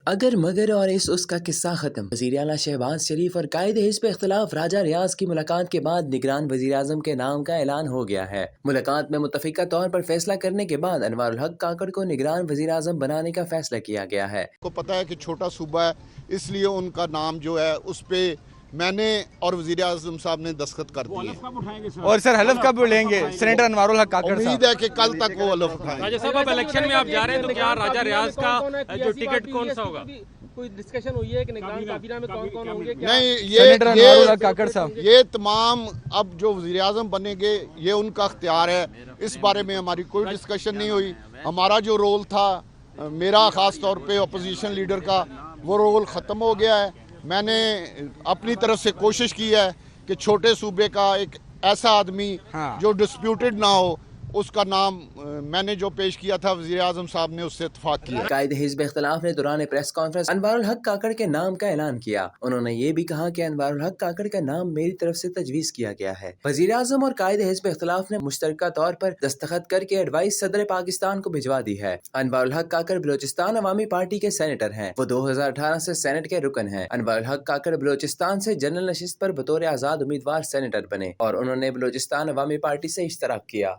اگر مگر اور اس کا قصہ ختم۔ وزیر اعلیٰ شہباز شریف اور قائد حزب اختلاف راجہ ریاض کی ملاقات کے بعد نگران وزیر اعظم کے نام کا اعلان ہو گیا ہے۔ ملاقات میں متفقہ طور پر فیصلہ کرنے کے بعد انوار الحق کاکڑ کو نگران وزیر اعظم بنانے کا فیصلہ کیا گیا ہے۔ کو پتہ ہے کہ چھوٹا صوبہ ہے، اس لیے ان کا نام جو ہے اس پہ میں نے اور وزیر اعظم صاحب نے دستخط کر دیے۔ اور سر حلف کب لیں گے سینیٹر انوار الحق کاکڑ صاحب؟ امید ہے کہ کل تک وہ حلف اٹھائیں گے۔ راجہ صاحب اب الیکشن میں آپ جا رہے ہیں تو کیا راجہ ریاض کا جو ٹکٹ کون سا ہوگا؟ کوئی ڈسکشن ہوئی ہے کہ نگران کابینہ میں کون کون ہوں گے؟ نہیں، سینیٹر انوار الحق کاکڑ صاحب یہ تمام اب جو وزیر اعظم بنیں گے یہ ان کا اختیار ہے، اس بارے میں ہماری کوئی ڈسکشن نہیں ہوئی۔ ہمارا جو رول تھا، میرا خاص طور پہ اپوزیشن لیڈر کا، وہ رول ختم ہو گیا ہے۔ میں نے اپنی طرف سے کوشش کی ہے کہ چھوٹے صوبے کا ایک ایسا آدمی جو ڈسپیوٹڈ نہ ہو، اس کا نام میں نے جو پیش کیا تھا وزیر اعظم صاحب نے اس سے اتفاق کیا۔ قائد حزب اختلاف نے دوران پریس کانفرنس انوار الحق کاکڑ کے نام کا اعلان کیا۔ انہوں نے یہ بھی کہا کہ انوار الحق کاکڑ کا نام میری طرف سے تجویز کیا گیا ہے۔ وزیر اعظم اور قائد حزب اختلاف نے مشترکہ طور پر دستخط کر کے ایڈوائس صدر پاکستان کو بھجوا دی ہے۔ انوار الحق کاکڑ بلوچستان عوامی پارٹی کے سینیٹر ہیں۔ وہ 2018 سے سینٹ کے رکن ہیں۔ انوار الحق کاکڑ بلوچستان سے جنرل نشست پر بطور آزاد امیدوار سینیٹر بنے اور انہوں نے بلوچستان عوامی پارٹی سے اشتراک کیا۔